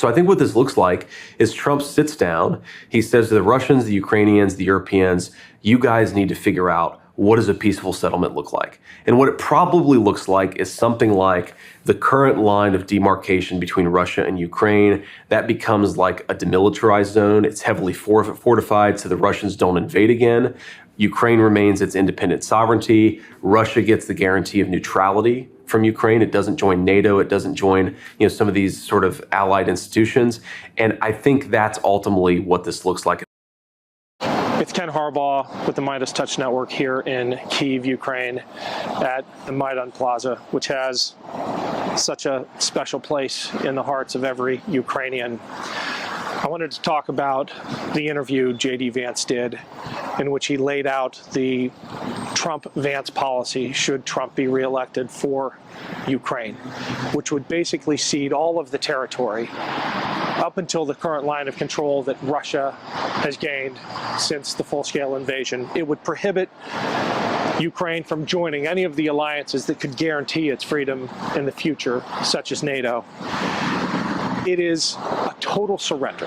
So I think what this looks like is Trump sits down, he says to the Russians, the Ukrainians, the Europeans, you guys need to figure out what does a peaceful settlement look like? And what it probably looks like is something like the current line of demarcation between Russia and Ukraine. That becomes like a demilitarized zone. It's heavily fortified so the Russians don't invade again. Ukraine remains its independent sovereignty. Russia gets the guarantee of neutrality from Ukraine. It doesn't join NATO. It doesn't join, some of these sort of allied institutions. And I think that's ultimately what this looks like. It's Ken Harbaugh with the Midas Touch Network here in Kyiv, Ukraine, at the Maidan Plaza, which has such a special place in the hearts of every Ukrainian. I wanted to talk about the interview JD Vance did, in which he laid out the Trump-Vance policy should Trump be reelected for Ukraine, which would basically cede all of the territory up until the current line of control that Russia has gained since the full-scale invasion. It would prohibit Ukraine from joining any of the alliances that could guarantee its freedom in the future, such as NATO. It is a total surrender,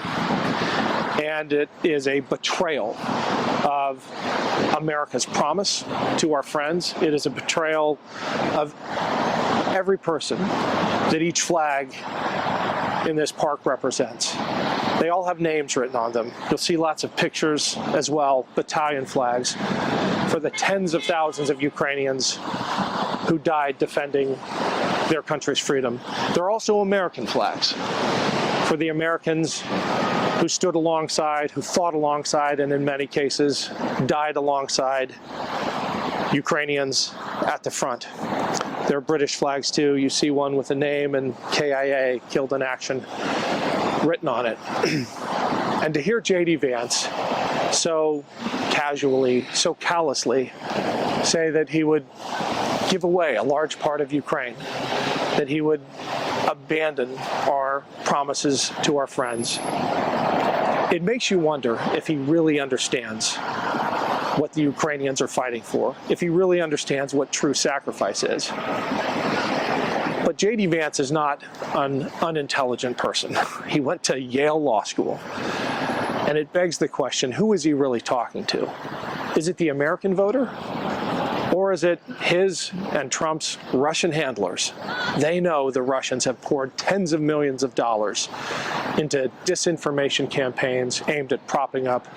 and it is a betrayal of America's promise to our friends. It is a betrayal of every person that each flag in this park represents. They all have names written on them. You'll see lots of pictures as well, battalion flags, for the tens of thousands of Ukrainians who died defending their country's freedom. There are also American flags for the Americans who stood alongside, who fought alongside, and in many cases died alongside Ukrainians at the front. There are British flags too. You see one with a name and KIA, killed in action, written on it. And to hear JD Vance so casually, so callously say that he would give away a large part of Ukraine, that he would abandon our promises to our friends, it makes you wonder if he really understands what the Ukrainians are fighting for, if he really understands what true sacrifice is. But JD Vance is not an unintelligent person. He went to Yale Law School. And it begs the question, who is he really talking to? Is it the American voter? Or is it his and Trump's Russian handlers? They know the Russians have poured tens of millions of dollars into disinformation campaigns aimed at propping up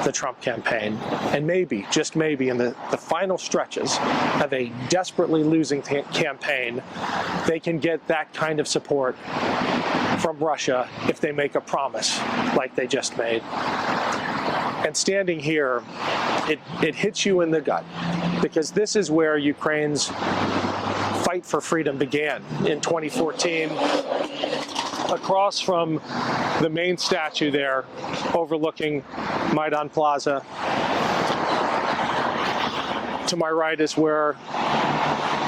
the Trump campaign. And maybe, just maybe, in the final stretches of a desperately losing campaign, they can get that kind of support from Russia if they make a promise like they just made. And standing here, it hits you in the gut, because this is where Ukraine's fight for freedom began in 2014. Across from the main statue there, overlooking Maidan Plaza, to my right is where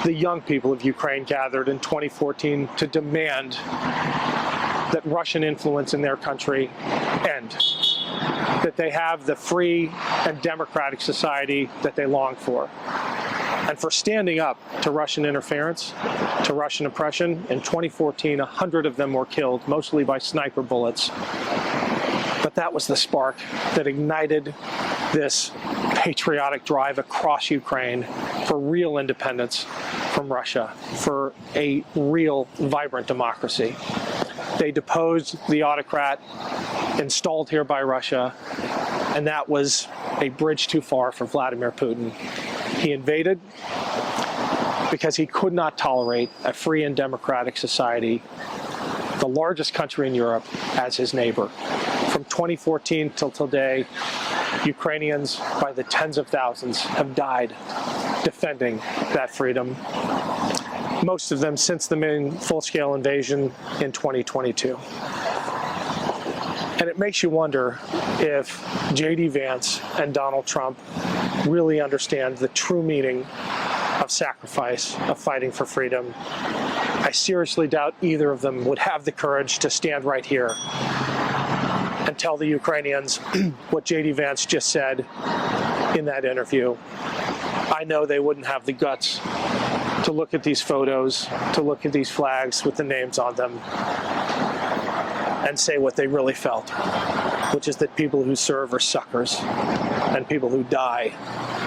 the young people of Ukraine gathered in 2014 to demand that Russian influence in their country end, that they have the free and democratic society that they long for. And for standing up to Russian interference, to Russian oppression, in 2014, 100 of them were killed, mostly by sniper bullets. But that was the spark that ignited this patriotic drive across Ukraine for real independence from Russia, for a real, vibrant democracy. They deposed the autocrat installed here by Russia, and that was a bridge too far for Vladimir Putin. He invaded because he could not tolerate a free and democratic society, the largest country in Europe, as his neighbor. From 2014 till today, Ukrainians, by the tens of thousands, have died defending that freedom, most of them since the main full-scale invasion in 2022. And it makes you wonder if JD Vance and Donald Trump really understand the true meaning of sacrifice, of fighting for freedom. I seriously doubt either of them would have the courage to stand right here and tell the Ukrainians what JD Vance just said in that interview. I know they wouldn't have the guts to look at these photos, to look at these flags with the names on them, and say what they really felt, which is that people who serve are suckers and people who die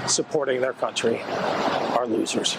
supporting their country are losers.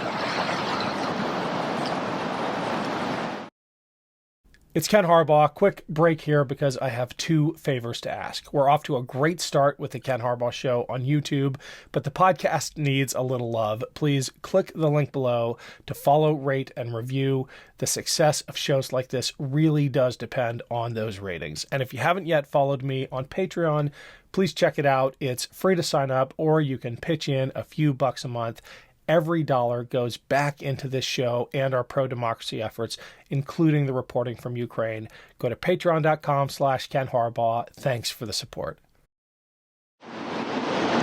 It's Ken Harbaugh. Quick break here because I have two favors to ask. We're off to a great start with the Ken Harbaugh Show on YouTube, but the podcast needs a little love. Please click the link below to follow, rate, and review. The success of shows like this really does depend on those ratings. And if you haven't yet followed me on Patreon, please check it out. It's free to sign up, or you can pitch in a few bucks a month. Every dollar goes back into this show and our pro-democracy efforts, including the reporting from Ukraine. Go to patreon.com/Ken Harbaugh. Thanks for the support.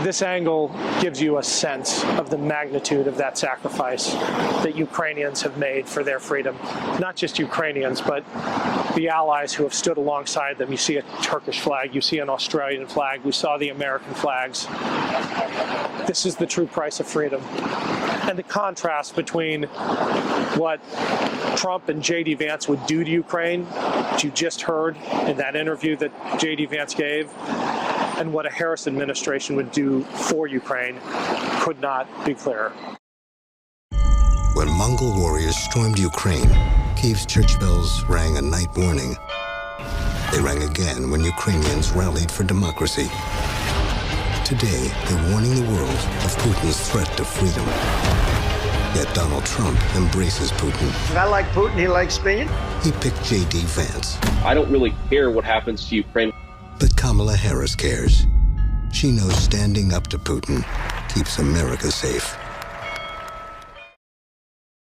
This angle gives you a sense of the magnitude of that sacrifice that Ukrainians have made for their freedom. Not just Ukrainians, but the allies who have stood alongside them. You see a Turkish flag, you see an Australian flag, we saw the American flags. This is the true price of freedom. And the contrast between what Trump and JD Vance would do to Ukraine, which you just heard in that interview that JD Vance gave, and what a Harris administration would do for Ukraine could not be clearer. When Mongol warriors stormed Ukraine, Kyiv's church bells rang a night warning. They rang again when Ukrainians rallied for democracy. Today, they're warning the world of Putin's threat to freedom. Yet Donald Trump embraces Putin. If I like Putin, he likes me. He picked JD Vance. I don't really care what happens to Ukraine. But Kamala Harris cares. She knows standing up to Putin keeps America safe.